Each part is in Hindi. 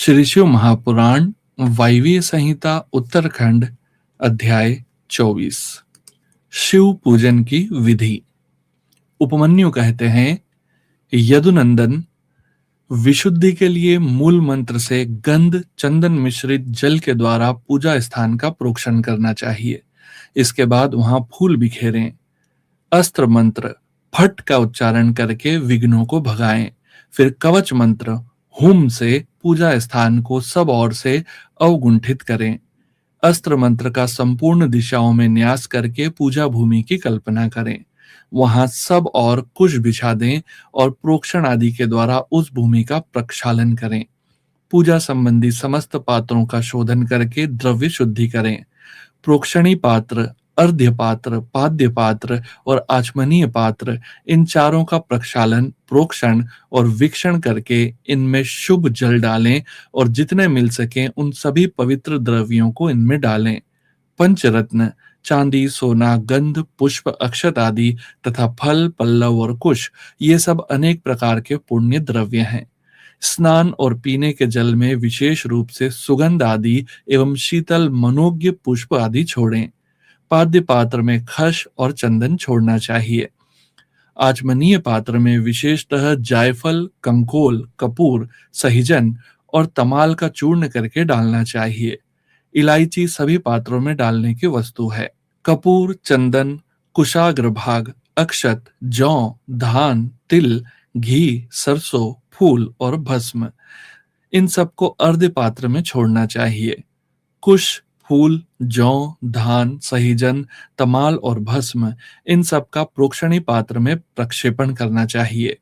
श्री शिव महापुराण वायवीय संहिता उत्तरखंड अध्याय 24। शिव पूजन की विधि। उपमन्यु कहते हैं, यदुनंदन, विशुद्धि के लिए मूल मंत्र से गंध चंदन मिश्रित जल के द्वारा पूजा स्थान का प्रोक्षण करना चाहिए। इसके बाद वहां फूल बिखेरें। अस्त्र मंत्र फट का उच्चारण करके विघ्नों को भगाएं। फिर कवच मंत्र हुम से पूजा स्थान को सब ओर से अवगुंठित करें। अस्त्र मंत्र का संपूर्ण दिशाओं में न्यास करके पूजा भूमि की कल्पना करें। वहां सब और कुश बिछा दें और प्रोक्षण आदि के द्वारा उस भूमि का प्रक्षालन करें। पूजा संबंधी समस्त पात्रों का शोधन करके द्रव्य शुद्धि करें। प्रोक्षणी पात्र, अर्ध्य पात्र, पाद्य पात्र और आचमनीय पात्र, इन चारों का प्रक्षालन, प्रोक्षण और वीक्षण करके इनमें शुभ जल डालें और जितने मिल सके उन सभी पवित्र द्रव्यों को इनमें डालें। पंचरत्न, चांदी, सोना, गंध, पुष्प, अक्षत आदि तथा फल, पल्लव और कुश, ये सब अनेक प्रकार के पुण्य द्रव्य हैं। स्नान और पीने के जल में विशेष रूप से सुगंध आदि एवं शीतल मनोज्ञ पुष्प आदि छोड़ें। पाद्य पात्र में खश और चंदन छोड़ना चाहिए। आचमनीय पात्र में विशेषतः जायफल, कंकोल, कपूर, सहिजन और तमाल का चूर्ण करके डालना चाहिए। इलायची सभी पात्रों में डालने की वस्तु है। कपूर, चंदन, कुशाग्र भाग, अक्षत, जौ, धान, तिल, घी, सरसों, फूल और भस्म, इन सबको अर्ध पात्र में छोड़ना चाहिए। कुश, फूल, जौ, धान, सहीजन, तमाल और भस्म, इन सब का प्रोक्षणी पात्र में प्रक्षेपण करना चाहिए।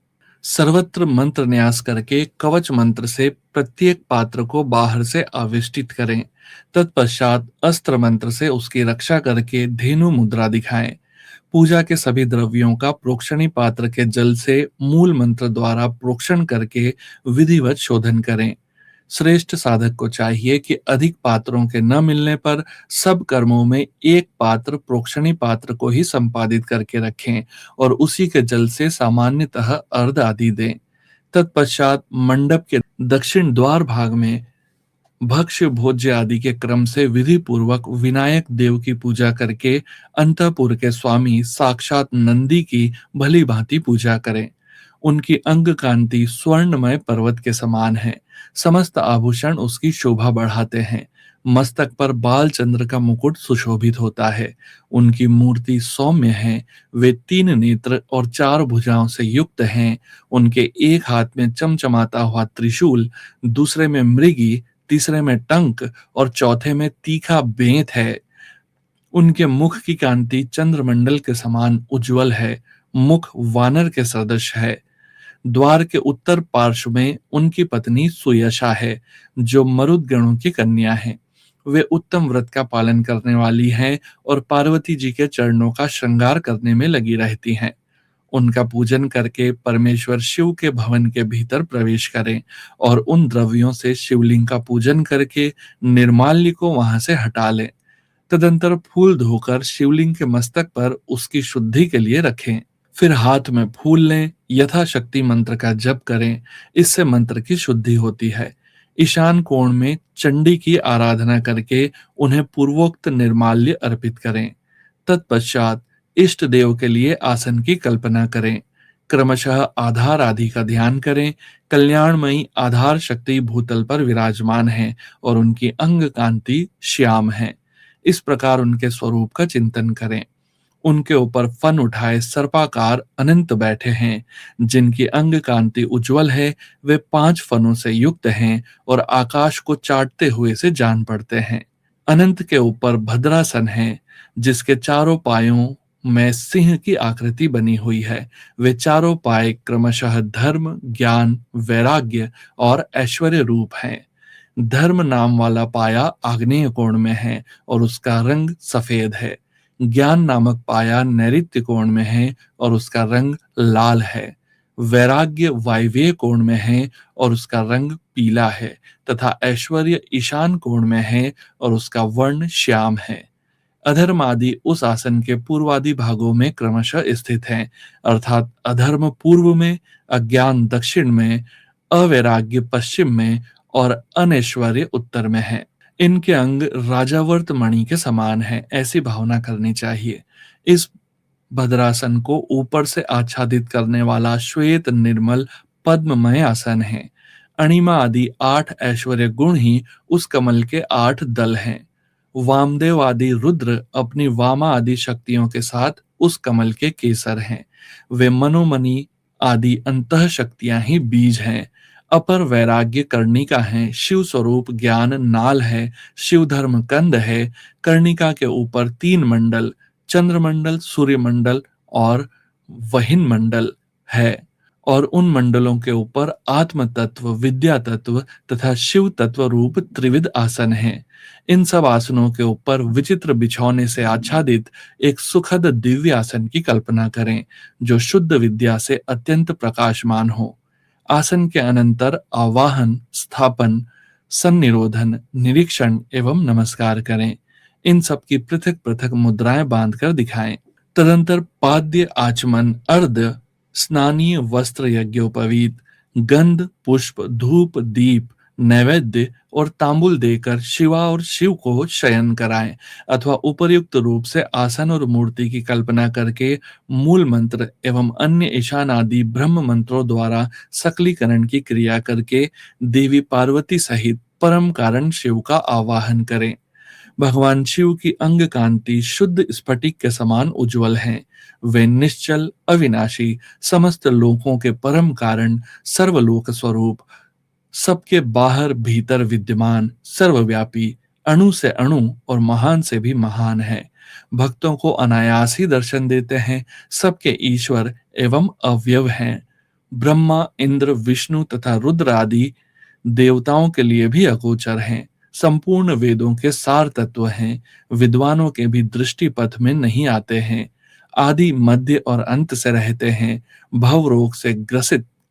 सर्वत्र मंत्र न्यास करके कवच मंत्र से प्रत्येक पात्र को बाहर से आविष्टित करें। तत्पश्चात अस्त्र मंत्र से उसकी रक्षा करके धेनु मुद्रा दिखाएं। पूजा के सभी द्रव्यों का प्रोक्षणी पात्र के जल से मूल मंत्र द्वारा प्रोक्षण करके विधिवत शोधन करें। श्रेष्ठ साधक को चाहिए कि अधिक पात्रों के न मिलने पर सब कर्मों में एक पात्र प्रोक्षणी पात्र को ही संपादित करके रखें और उसी के जल से सामान्यतः अर्घ आदि दें। तत्पश्चात मंडप के दक्षिण द्वार भाग में भक्ष्य भोज्य आदि के क्रम से विधि पूर्वक विनायक देव की पूजा करके अंतःपुर के स्वामी साक्षात नंदी की भली भांति पूजा करें। उनकी अंग कांति स्वर्णमय पर्वत के समान है। समस्त आभूषण उसकी शोभा बढ़ाते हैं। मस्तक पर बाल चंद्र का मुकुट सुशोभित होता है। उनकी मूर्ति सौम्य है। वे 3 नेत्र और 4 भुजाओं से युक्त हैं। उनके एक हाथ में चमचमाता हुआ त्रिशूल, दूसरे में मृगी, तीसरे में टंक और चौथे में तीखा बेंत है। उनके मुख की कांति चंद्रमंडल के समान उज्जवल है। मुख वानर के सदृश है। द्वार के उत्तर पार्श्व में उनकी पत्नी सुयशा है, जो मरुद गणों की कन्या है। वे उत्तम व्रत का पालन करने वाली हैं और पार्वती जी के चरणों का श्रृंगार करने में लगी रहती हैं। उनका पूजन करके परमेश्वर शिव के भवन के भीतर प्रवेश करें और उन द्रव्यों से शिवलिंग का पूजन करके निर्माल्य को वहां से हटा लें। तदंतर फूल धोकर शिवलिंग के मस्तक पर उसकी शुद्धि के लिए रखें। फिर हाथ में फूल लें, यथाशक्ति मंत्र का जप करें। इससे मंत्र की शुद्धि होती है। ईशान कोण में चंडी की आराधना करके उन्हें पूर्वोक्त निर्माल्य अर्पित करें। तत्पश्चात इष्ट देव के लिए आसन की कल्पना करें। क्रमशः आधार आदि का ध्यान करें। कल्याणमयी आधार शक्ति भूतल पर विराजमान है और उनकी अंग कांति श्याम है। इस प्रकार उनके स्वरूप का चिंतन करें। उनके ऊपर फन उठाए सर्पाकार अनंत बैठे हैं। जिनकी अंग कांति उज्जवल है, वे 5 फनों से युक्त हैं और आकाश को चाटते हुए से जान पड़ते हैं। अनंत के ऊपर भद्रासन है, जिसके चारों पायों में सिंह की आकृति बनी हुई है। वे चारों पाए क्रमशः धर्म, ज्ञान, वैराग्य और ऐश्वर्य रूप हैं। धर्म नाम वाला पाया आग्नेय कोण में है और उसका रंग सफेद है। ज्ञान नामक पाया नैऋत्य कोण में है और उसका रंग लाल है। वैराग्य वायव्य कोण में है और उसका रंग पीला है तथा ऐश्वर्य ईशान कोण में है और उसका वर्ण श्याम है। अधर्म आदि उस आसन के पूर्वादि भागों में क्रमशः स्थित हैं, अर्थात अधर्म पूर्व में, अज्ञान दक्षिण में, अवैराग्य पश्चिम में और अनैश्वर्य उत्तर में है। इनके अंग राजावर्त मणि के समान है, ऐसी भावना करनी चाहिए। इस भद्रासन को ऊपर से आच्छादित करने वाला श्वेत निर्मल पद्ममय आसन है। अणिमा आदि 8 ऐश्वर्य गुण ही उस कमल के 8 दल हैं। वामदेव आदि रुद्र अपनी वामा आदि शक्तियों के साथ उस कमल के केसर हैं। वे मनोमणि आदि अंतः शक्तियां ही बीज हैं। अपर वैराग्य कर्णिका है, शिव स्वरूप ज्ञान नाल है, शिव धर्म कंद है। कर्णिका के ऊपर 3 मंडल, चंद्रमंडल, सूर्यमंडल और वहिन मंडल है, और उन मंडलों के ऊपर आत्म तत्व, विद्या तत्व तथा शिव तत्व रूप त्रिविध आसन है। इन सब आसनों के ऊपर विचित्र बिछौने से आच्छादित एक सुखद दिव्य आसन की कल्पना करें, जो शुद्ध विद्या से अत्यंत प्रकाशमान हो। आसन के अनंतर आवाहन, स्थापन, सन्निरोधन, निरीक्षण एवं नमस्कार करें। इन सब की पृथक पृथक मुद्राएं बांधकर दिखाएं। तदंतर पाद्य, आचमन, अर्घ्य, स्नानीय वस्त्र यज्ञोपवीत, गंध, पुष्प, धूप, दीप, नैवेद्य और तांबुल देकर शिवा और शिव को शयन कराएं, अथवा उपर्युक्त रूप से आसन और मूर्ति की कल्पना करके मूल मंत्र एवं अन्य ईशान आदि ब्रह्म मंत्रों द्वारा सकलीकरण की क्रिया करके देवी पार्वती सहित परम कारण शिव का आवाहन करें। भगवान शिव की अंग कांति शुद्ध स्फटिक के समान उज्जवल हैं। वे निश्चल, अविनाशी, समस्त लोकों के परम कारण, सर्वलोक स्वरूप, सबके बाहर भीतर विद्यमान, सर्वव्यापी, अणु से अणु और महान से भी महान है। भक्तों को अनायास ही दर्शन देते हैं, सबके ईश्वर एवं अवयव हैं। ब्रह्मा, इंद्र, विष्णु तथा रुद्र आदि देवताओं के लिए भी अगोचर हैं। संपूर्ण वेदों के सार तत्व हैं। विद्वानों के भी दृष्टि पथ में नहीं आते हैं। आदि, मध्य और अंत से रहते हैं। भव रोग से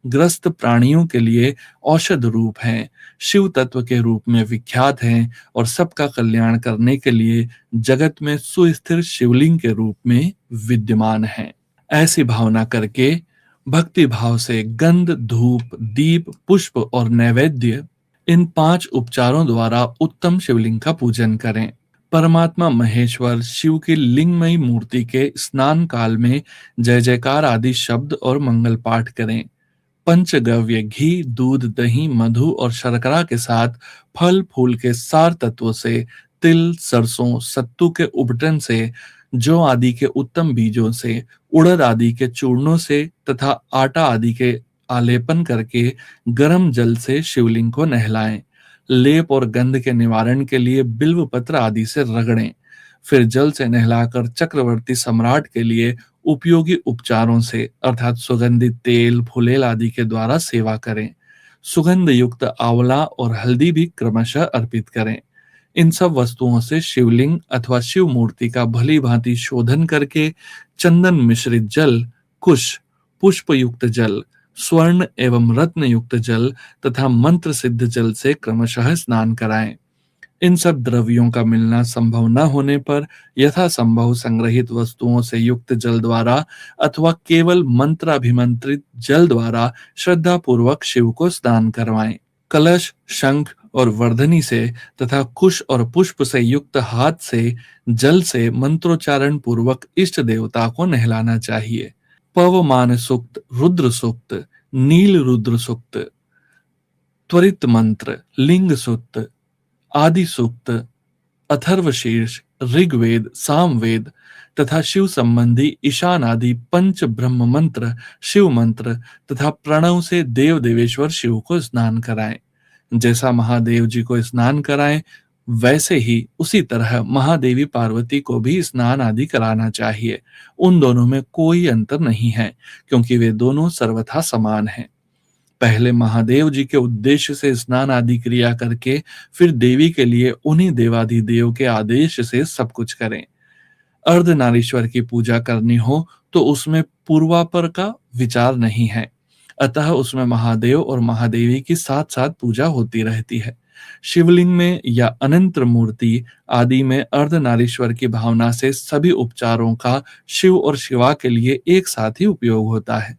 ग्रस्त प्राणियों के लिए औषध रूप हैं। शिव तत्व के रूप में विख्यात हैं और सबका कल्याण करने के लिए जगत में सुस्थिर शिवलिंग के रूप में विद्यमान हैं। ऐसी भावना करके भक्ति भाव से गंध, धूप, दीप, पुष्प और नैवेद्य, इन 5 उपचारों द्वारा उत्तम शिवलिंग का पूजन करें। परमात्मा महेश्वर शिव की लिंगमयी मूर्ति के स्नान काल में जय जयकार आदि शब्द और मंगल पाठ करें। पंचगव्य घी, दूध, दही, मधु और शर्करा के साथ फल फूल के सार तत्वों से, तिल, सरसों, सत्तू के उबटन से, जौ आदि के उत्तम बीजों से, उड़द आदि के चूर्णों से तथा आटा आदि के आलेपन करके गर्म जल से शिवलिंग को नहलाएं। लेप और गंध के निवारण के लिए बिल्व पत्र आदि से रगड़ें। फिर जल से नहलाकर चक्रवर्ती सम्राट के लिए उपयोगी उपचारों से अर्थात सुगंधित तेल, फुलेल आदि के द्वारा सेवा करें। सुगंध युक्त आंवला और हल्दी भी क्रमशः अर्पित करें। इन सब वस्तुओं से शिवलिंग अथवा शिव मूर्ति का भली भांति शोधन करके चंदन मिश्रित जल, कुश, पुष्प युक्त जल, स्वर्ण एवं रत्न युक्त जल तथा मंत्र सिद्ध जल से क्रमशः स्नान कराएं। इन सब द्रव्यों का मिलना संभव न होने पर यथासंभव संग्रहित वस्तुओं से युक्त जल द्वारा अथवा केवल मंत्राभिमंत्रित जल द्वारा श्रद्धा पूर्वक शिव को स्नान करवाएं। कलश, शंख और वर्धनी से तथा कुश और पुष्प से युक्त हाथ से जल से मंत्रोच्चारण पूर्वक इष्ट देवता को नहलाना चाहिए। पवमान सूक्त, रुद्र सूक्त, नील रुद्र सूक्त, त्वरित मंत्र, लिंग सूक्त, आदि सूक्त, अथर्वशीर्ष, ऋग्वेद, सामवेद तथा शिव संबंधी ईशान आदि पंच ब्रह्म मंत्र, शिव मंत्र तथा प्रणव से देव देवेश्वर शिव को स्नान कराएं। जैसा महादेव जी को स्नान कराएं, वैसे ही उसी तरह महादेवी पार्वती को भी स्नान आदि कराना चाहिए। उन दोनों में कोई अंतर नहीं है, क्योंकि वे दोनों सर्वथा समान हैं। पहले महादेव जी के उद्देश्य से स्नान आदि क्रिया करके फिर देवी के लिए उन्हीं देवाधिदेव के आदेश से सब कुछ करें। अर्धनारीश्वर की पूजा करनी हो तो उसमें पूर्वापर का विचार नहीं है, अतः उसमें महादेव और महादेवी की साथ साथ पूजा होती रहती है। शिवलिंग में या अनंत मूर्ति आदि में अर्धनारीश्वर की भावना से सभी उपचारों का शिव और शिवा के लिए एक साथ ही उपयोग होता है।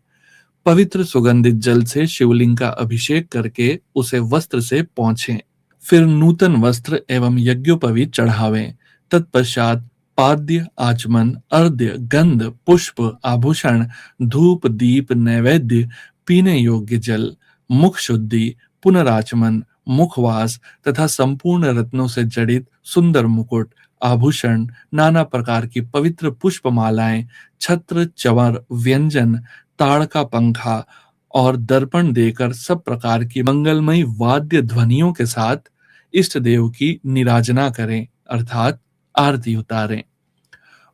पवित्र सुगंधित जल से शिवलिंग का अभिषेक करके उसे वस्त्र से पोंछें। फिर नूतन वस्त्र एवं यज्ञोपवीत चढ़ावें। तत्पश्चात पाद्य, आचमन, अर्घ्य, गंध, पुष्प, आभूषण, धूप, दीप, नैवेद्य, पीने योग्य जल, मुख शुद्धि, पुनराचमन, मुखवास तथा संपूर्ण रत्नों से जड़ित सुंदर मुकुट, आभूषण, नाना प्रकार की पवित्र पुष्पमालाएं, छत्र, चंवर, व्यंजन, ताड़ का पंखा और दर्पण देकर सब प्रकार की मंगलमयी वाद्य ध्वनियों के साथ इष्ट देव की निराजना करें, अर्थात आरती उतारें।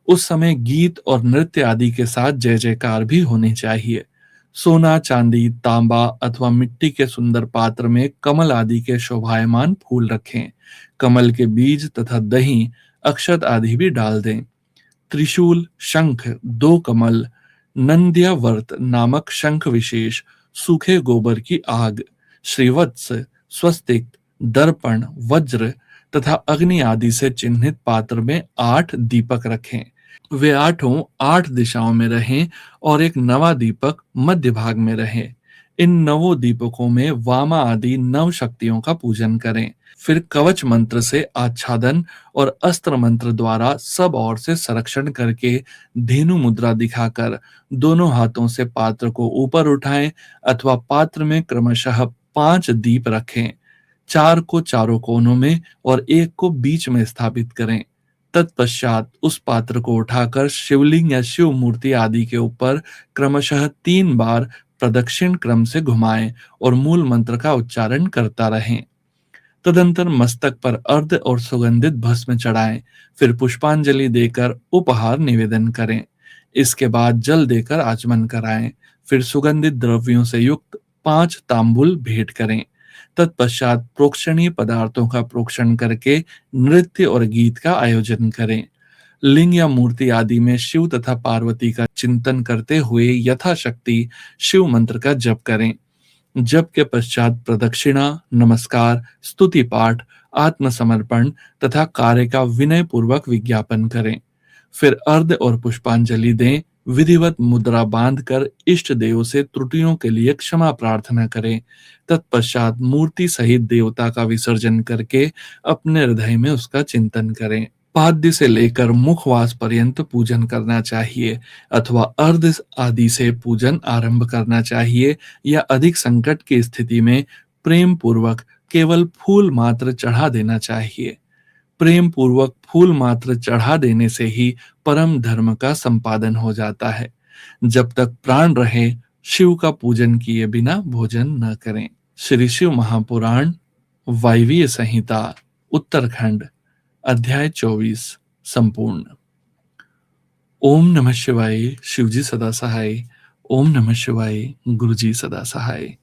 उस समय गीत और नृत्य आदि के साथ जय जयकार भी होनी चाहिए। सोना, चांदी, तांबा अथवा मिट्टी के सुंदर पात्र में कमल आदि के शोभायमान फूल रखें। कमल के बीज तथा दही, अक्षत आदि भी डाल दें। त्रिशूल, शंख, दो कमल, नंद्यावर्त नामक शंख विशेष, सूखे गोबर की आग, श्रीवत्स, स्वस्तिक, दर्पण, वज्र तथा अग्नि आदि से चिन्हित पात्र में 8 दीपक रखें। वे आठों 8 दिशाओं में रहें और एक नवा दीपक मध्य भाग में रहे। इन नवों दीपकों में वामा आदि नव शक्तियों का पूजन करें। फिर कवच मंत्र से आच्छादन और अस्त्र मंत्र द्वारा सब ओर से संरक्षण करके धेनु मुद्रा दिखाकर दोनों हाथों से पात्र को ऊपर उठाएं अथवा पात्र में क्रमशः 5 दीप रखें। 4 को चारों कोनों में और एक को बीच में स्थापित करें। तत्पश्चात उस पात्र को उठाकर शिवलिंग या शिव मूर्ति आदि के ऊपर क्रमशः 3 बार प्रदक्षिण क्रम से घुमाएं और मूल मंत्र का उच्चारण करता रहें। तदंतर मस्तक पर अर्ध और सुगंधित भस्म चढ़ाएं। फिर पुष्पांजलि देकर उपहार निवेदन करें। इसके बाद जल देकर आचमन कराएं। फिर सुगंधित द्रव्यों से युक्त 5 तांबुल भेंट करें। तत्पश्चात प्रोक्षणीय पदार्थों का प्रोक्षण करके नृत्य और गीत का आयोजन करें। लिंग या मूर्ति आदि में शिव तथा पार्वती का चिंतन करते हुए यथाशक्ति शिव मंत्र का जप करें। जप के पश्चात प्रदक्षिणा, नमस्कार, स्तुति पाठ, आत्मसमर्पण तथा कार्य का विनय पूर्वक विज्ञापन करें। फिर अर्घ्य और पुष्पांजलि दें। विधिवत मुद्रा बांधकर इष्ट देव से त्रुटियों के लिए क्षमा प्रार्थना करें। तत्पश्चात मूर्ति सहित देवता का विसर्जन करके अपने हृदय में उसका चिंतन करें। पाद्य से लेकर मुखवास पर्यंत पूजन करना चाहिए अथवा अर्ध आदि से पूजन आरंभ करना चाहिए या अधिक संकट की स्थिति में प्रेम पूर्वक केवल फूल मात्र चढ़ा देना चाहिए। प्रेम पूर्वक फूल मात्र चढ़ा देने से ही परम धर्म का संपादन हो जाता है। जब तक प्राण रहे शिव का पूजन किए बिना भोजन न करें। श्री शिव महापुराण वायवीय संहिता उत्तरखंड अध्याय 24 संपूर्ण। ओम नमः शिवाय। शिवजी सदा सहाय। ओम नमः शिवाय। गुरुजी सदा सहाय।